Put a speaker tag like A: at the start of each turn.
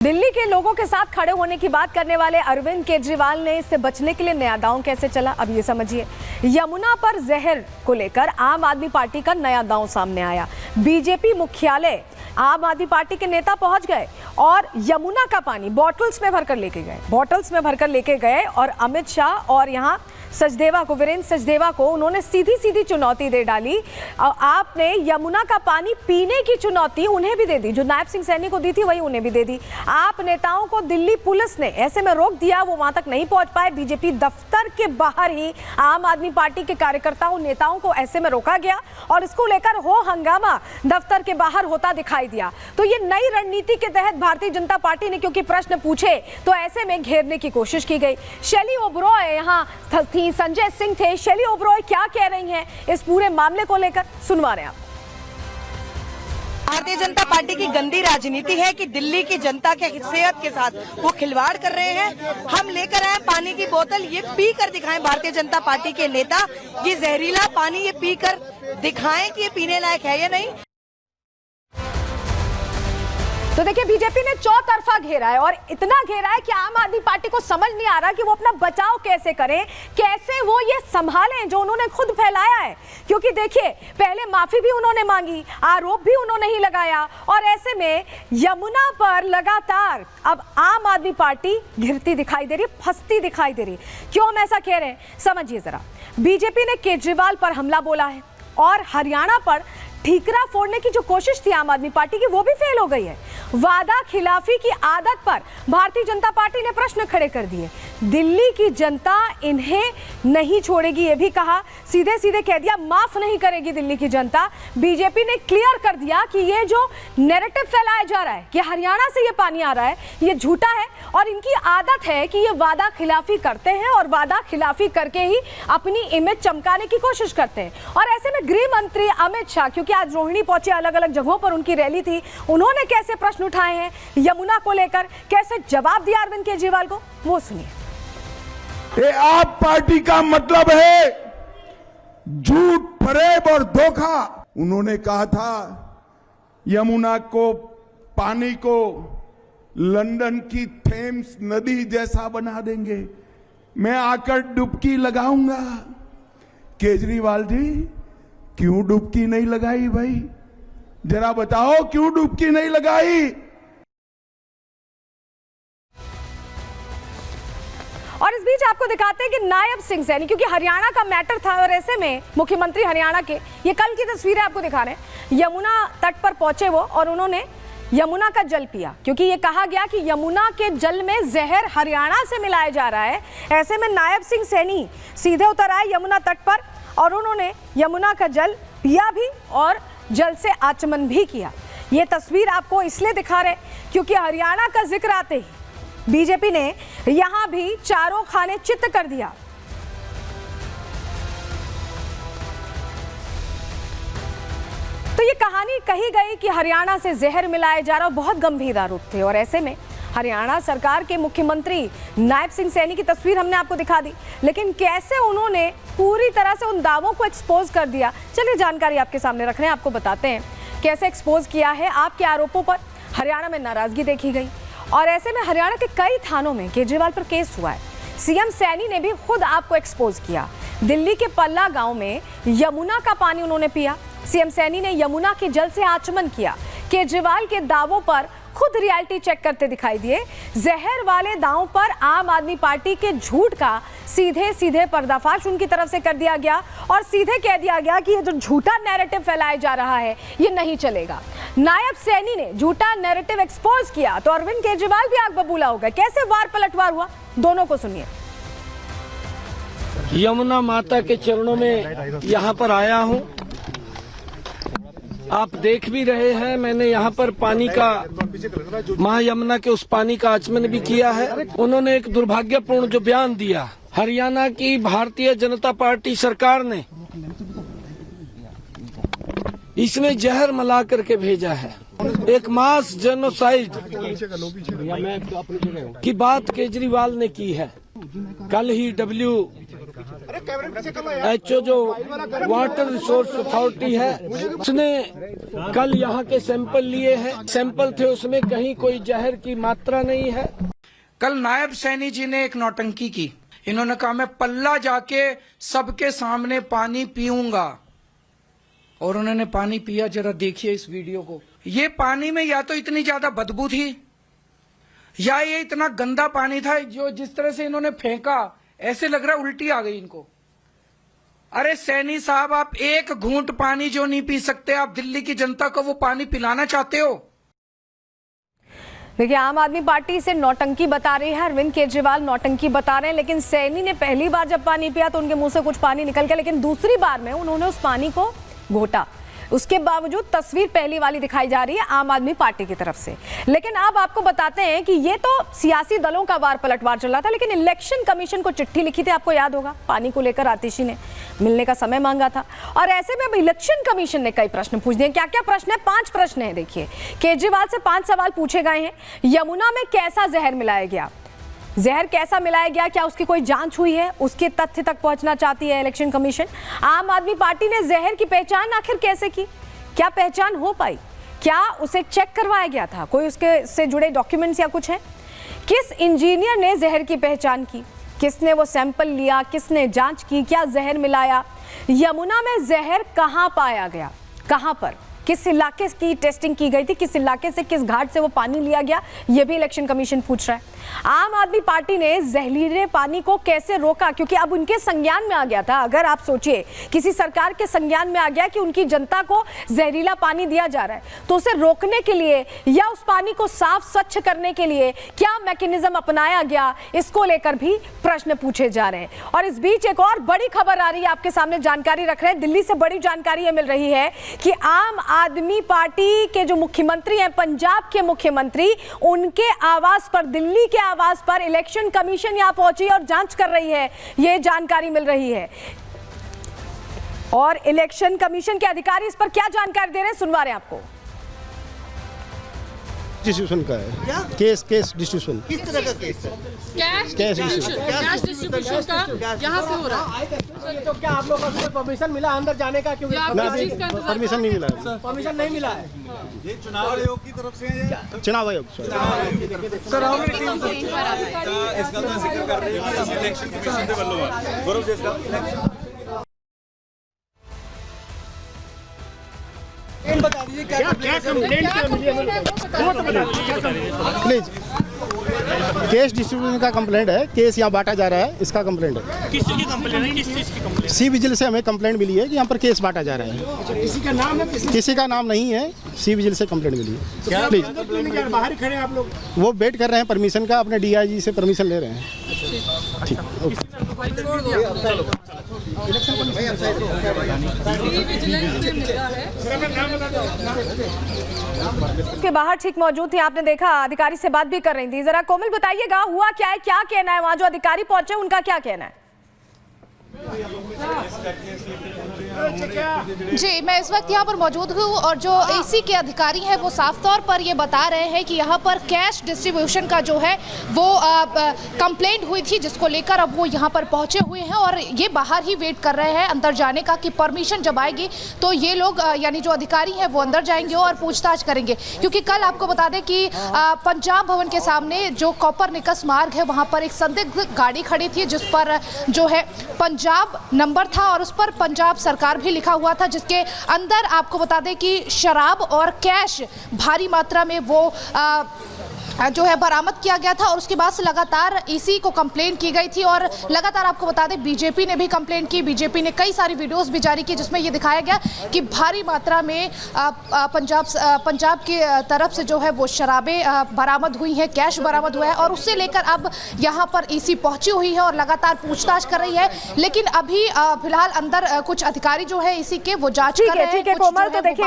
A: दिल्ली के लोगों के साथ खड़े होने की बात करने वाले अरविंद केजरीवाल ने इससे बचने के लिए नया दांव कैसे चला, अब ये समझिए। यमुना पर जहर को लेकर आम आदमी पार्टी का नया दांव सामने आया। बीजेपी मुख्यालय आम आदमी पार्टी के नेता पहुंच गए और यमुना का पानी बॉटल्स में भरकर लेके गए और अमित शाह और यहां सचदेवा को, वीरेंद्र सचदेवा को उन्होंने सीधी सीधी चुनौती दे डाली। आपने यमुना का पानी पीने की चुनौती उन्हें भी दे दी, जो नायब सिंह सैनी को दी थी वही उन्हें भी दे दी। आप नेताओं को दिल्ली पुलिस ने ऐसे में रोक दिया, वो वहां तक नहीं पहुंच पाए। बीजेपी दफ्तर के बाहर ही आम आदमी पार्टी के कार्यकर्ताओं नेताओं को ऐसे में रोका गया और इसको लेकर हो हंगामा दफ्तर के बाहर होता दिखाई दिया। तो ये नई रणनीति के तहत भारतीय जनता पार्टी ने क्योंकि प्रश्न पूछे तो ऐसे में घेरने की कोशिश की गई। शैली ओबरॉय यहाँ थी, संजय सिंह थे। शैली ओबरॉय क्या कह रही हैं इस पूरे मामले को लेकर, सुनवा रहे हैं आप।
B: भारतीय जनता पार्टी की गंदी राजनीति है कि दिल्ली की जनता के सेहत के साथ वो खिलवाड़ कर रहे हैं। हम लेकर आए पानी की बोतल, ये पी कर दिखाएं भारतीय जनता पार्टी के नेता, ये जहरीला पानी ये पी कर दिखाएं कि ये पीने लायक है या नहीं।
A: तो देखिए, बीजेपी ने चौतरफा घेरा है और इतना घेरा है कि आम आदमी पार्टी को समझ नहीं आ रहा कि वो अपना बचाव कैसे करें, कैसे वो ये संभालें जो उन्होंने खुद फैलाया है। क्योंकि देखिए, पहले माफी भी उन्होंने मांगी, आरोप भी उन्होंने ही लगाया और ऐसे में यमुना पर लगातार अब आम आदमी पार्टी घिरती दिखाई दे रही, फंसती दिखाई दे रही। क्यों हम ऐसा कह रहे हैं, समझिए जरा। बीजेपी ने केजरीवाल पर हमला बोला है और हरियाणा पर ठीकरा फोड़ने की जो कोशिश थी आम आदमी पार्टी की, वो भी फेल हो गई है। वादा खिलाफी की आदत पर भारतीय जनता पार्टी ने प्रश्न खड़े कर दिए। दिल्ली की जनता इन्हें नहीं छोड़ेगी, ये भी कहा, सीधे सीधे कह दिया माफ नहीं करेगी दिल्ली की जनता। बीजेपी ने क्लियर कर दिया कि ये जो नैरेटिव फैलाया जा रहा है कि हरियाणा से ये पानी आ रहा है, ये झूठा है और इनकी आदत है कि ये वादा खिलाफी करते हैं और वादा खिलाफी करके ही अपनी इमेज चमकाने की कोशिश करते हैं। और ऐसे में गृह मंत्री अमित शाह, क्योंकि आज रोहिणी पहुंचे, अलग अलग जगहों पर उनकी रैली थी, उन्होंने कैसे प्रश्न उठाए हैं यमुना को लेकर, कैसे जवाब दिया अरविंद केजरीवाल को, वो सुनिए।
C: ये आप पार्टी का मतलब है झूठ, फरेब और धोखा। उन्होंने कहा था यमुना को, पानी को लंदन की थेम्स नदी जैसा बना देंगे, मैं आकर डुबकी लगाऊंगा। केजरीवाल जी, क्यों डुबकी नहीं लगाई भाई, जरा बताओ क्यों डुबकी नहीं लगाई।
A: और इस बीच आपको दिखाते हैं कि नायब सिंह सैनी, क्योंकि हरियाणा का मैटर था और ऐसे में मुख्यमंत्री हरियाणा के, ये कल की तस्वीरें आपको दिखा रहे हैं, यमुना तट पर पहुंचे वो और उन्होंने यमुना का जल पिया, क्योंकि ये कहा गया कि यमुना के जल में जहर हरियाणा से मिलाया जा रहा है। ऐसे में नायब सिंह सैनी सीधे उतर आए यमुना तट पर और उन्होंने यमुना का जल पिया भी और जल से आचमन भी किया। ये तस्वीर आपको इसलिए दिखा रहे क्योंकि हरियाणा का जिक्र आते ही बीजेपी ने यहां भी चारों खाने चित्त कर दिया। तो ये कहानी कही गई कि हरियाणा से जहर मिलाया जा रहा, बहुत गंभीर आरोप थे और ऐसे में हरियाणा सरकार के मुख्यमंत्री नायब सिंह सैनी की तस्वीर हमने आपको दिखा दी, लेकिन कैसे उन्होंने पूरी तरह से उन दावों को एक्सपोज कर दिया। चलिए जानकारी आपके सामने रख रहे हैं, आपको बताते हैं कैसे एक्सपोज किया है। आपके आरोपों पर हरियाणा में नाराजगी देखी गई और ऐसे में हरियाणा के कई थानों में केजरीवाल पर केस हुआ है। सीएम सैनी ने भी खुद आपको एक्सपोज किया। दिल्ली के पल्ला गांव में यमुना का पानी उन्होंने पिया। सीएम सैनी ने यमुना के जल से आचमन किया। केजरीवाल के दावों पर खुद रियलिटी चेक करते दिखाई दिए। जहर वाले दांव पर आम आदमी पार्टी के झूठ का सीधे सीधे पर्दाफाश उनकी तरफ से कर दिया गया और सीधे कह दिया गया कि ये जो झूठा नैरेटिव फैलाया जा रहा है ये नहीं चलेगा। नायब सैनी ने झूठा नैरेटिव एक्सपोज किया तो अरविंद केजरीवाल भी आग बबूला हो गए। कैसे वार पलटवार हुआ, दोनों को सुनिए।
D: यमुना माता के चरणों में यहाँ पर आया हूँ, आप देख भी रहे हैं, मैंने यहाँ पर पानी का, मां यमुना के उस पानी का आचमन भी किया है। उन्होंने एक दुर्भाग्यपूर्ण जो बयान दिया, हरियाणा की भारतीय जनता पार्टी सरकार ने इसमें जहर मिला करके भेजा है। एक मास जेनोसाइड की बात केजरीवाल ने की है। कल ही एचओ जो वाटर रिसोर्स अथॉरिटी है उसने कल यहाँ के सैंपल लिए हैं। सैंपल थे उसमें कहीं कोई जहर की मात्रा नहीं है।
E: कल नायब सैनी जी ने एक नौटंकी की। इन्होंने कहा मैं पल्ला जाके सबके सामने पानी पीऊंगा, और उन्होंने पानी पिया। जरा देखिए इस वीडियो को। ये पानी में या तो इतनी ज्यादा बदबू थी या ये इतना गंदा पानी था, जो जिस तरह से इन्होंने फेंका ऐसे लग रहा उल्टी आ गई इनको। अरे सैनी साहब, आप एक घूंट पानी जो नहीं पी सकते, आप दिल्ली की जनता को वो पानी पिलाना चाहते हो?
A: देखिए, आम आदमी पार्टी से नौटंकी बता रही है, अरविंद केजरीवाल नौटंकी बता रहे हैं, लेकिन सैनी ने पहली बार जब पानी पिया तो उनके मुंह से कुछ पानी निकल गया, लेकिन दूसरी बार में उन्होंने उस पानी को घोटा। उसके बावजूद तस्वीर पहली वाली दिखाई जा रही है आम आदमी पार्टी की तरफ से। लेकिन अब आपको बताते हैं कि ये तो सियासी दलों का वार पलटवार चल रहा था, लेकिन इलेक्शन कमीशन को चिट्ठी लिखी थी, आपको याद होगा, पानी को लेकर आतिशी ने मिलने का समय मांगा था। और ऐसे में अब इलेक्शन कमीशन ने कई प्रश्न पूछ दिए। क्या क्या प्रश्न है? 5 प्रश्न है। देखिए, केजरीवाल से 5 सवाल पूछे गए हैं। यमुना में कैसा जहर मिलाया गया? जहर कैसा मिलाया गया, क्या उसकी कोई जांच हुई है? उसके तथ्य तक पहुंचना चाहती है इलेक्शन कमीशन। आम आदमी पार्टी ने जहर की पहचान आखिर कैसे की? क्या पहचान हो पाई? क्या उसे चेक करवाया गया था? कोई उसके से जुड़े डॉक्यूमेंट्स या कुछ है? किस इंजीनियर ने जहर की पहचान की? किसने वो सैंपल लिया? किसने जांच की? क्या जहर मिलाया? यमुना में जहर कहां पाया गया? कहां पर? किस इलाके की टेस्टिंग की गई थी? किस इलाके से, किस घाट से वो पानी लिया गया? ये भी इलेक्शन कमीशन पूछ रहा है। आम आदमी पार्टी ने जहरीले पानी को कैसे रोका? क्योंकि अब उनके संज्ञान में आ गया था। अगर आप सोचिए, किसी सरकार के संज्ञान में आ गया कि उनकी जनता को जहरीला पानी दिया जा रहा है, तो उसे रोकने के लिए या उस पानी को साफ स्वच्छ करने के लिए क्या मैकेनिज्म अपनाया गया? इसको लेकर भी प्रश्न पूछे जा रहे हैं। और इस बीच एक और बड़ी खबर आ रही है, आपके सामने जानकारी रख रहे हैं। दिल्ली से बड़ी जानकारी ये मिल रही है कि आम आदमी पार्टी के जो मुख्यमंत्री हैं, पंजाब के मुख्यमंत्री, उनके आवास पर, दिल्ली के आवास पर इलेक्शन कमीशन यहां पहुंची और जांच कर रही है, ये जानकारी मिल रही है। और इलेक्शन कमीशन के अधिकारी इस पर क्या जानकारी दे रहे हैं, सुनवा रहे हैं आपको।
F: डिस्ट्रीब्यूशन का है केस डिस्ट्रीब्यूशन। किस तरह का केस है? कैश
G: डिस्ट्रीब्यूशन का यहाँ से हो रहा है।
H: तो क्या आप लोगों को परमिशन मिला अंदर जाने का? क्योंकि
F: परमिशन नहीं मिला है।
H: परमिशन नहीं मिला है।
F: ये चुनाव आयोग की तरफ से है। चुनाव आयोग
H: सर, इसका तो जिक्र कर रहे हैं कि इलेक्शन कमीशन के ਵੱਲੋਂ गौरव जी इसका बता दीजिए क्या
F: प्लीज। केस डिस्ट्रीब्यूशन का कंप्लेंट है। केस यहाँ बांटा जा रहा है, इसका कंप्लेंट है।
G: किस चीज की कंप्लेंट है? किस चीज की कंप्लेंट?
F: सी विजिल से हमें कंप्लेंट मिली है कि यहाँ पर केस बांटा जा रहा है।
H: किसी का नाम है?
F: किसी का नाम नहीं है। सी विजिल से कंप्लेंट मिली है। प्लीज,
H: बाहर खड़े हैं आप लोग?
F: वो वेट कर रहे हैं परमिशन का, अपने DIG से परमिशन ले रहे हैं। ठीक,
A: उसके बाहर ठीक मौजूद थी, आपने देखा, अधिकारी से बात भी कर रही थी। जरा कोमल बताइएगा, हुआ क्या है, क्या कहना है? वहां जो अधिकारी पहुंचे उनका क्या कहना है?
I: जी, मैं इस वक्त यहाँ पर मौजूद हूँ और जो AC के अधिकारी हैं वो साफ तौर पर ये बता रहे हैं कि यहाँ पर कैश डिस्ट्रीब्यूशन का जो है वो कंप्लेंट हुई थी, जिसको लेकर अब वो यहाँ पर पहुँचे हुए हैं और ये बाहर ही वेट कर रहे हैं अंदर जाने का कि परमिशन जब आएगी तो ये लोग यानी जो अधिकारी हैं वो अंदर जाएंगे और पूछताछ करेंगे। क्योंकि कल आपको बता दें कि पंजाब भवन के सामने जो कोपरनिकस मार्ग है वहाँ पर एक संदिग्ध गाड़ी खड़ी थी, जिस पर जो है पंजाब नंबर था और उस पर पंजाब सरकार भी लिखा हुआ था, जिसके अंदर आपको बता दें कि शराब और कैश भारी मात्रा में वो जो है बरामद किया गया था। और उसके बाद से लगातार EC को कंप्लेंट की गई थी और लगातार आपको बता दें बीजेपी ने भी कंप्लेंट की। बीजेपी ने कई सारी वीडियोस भी जारी की जिसमें ये दिखाया गया कि भारी मात्रा में पंजाब की तरफ से जो है वो शराबें बरामद हुई हैं, कैश बरामद हुआ है और उससे लेकर अब यहाँ पर EC पहुंची हुई है और लगातार पूछताछ कर रही है। लेकिन अभी फिलहाल अंदर कुछ अधिकारी जो है EC के वो जाँच कर रहे हैं।
A: ठीक है कोमल, तो देखिए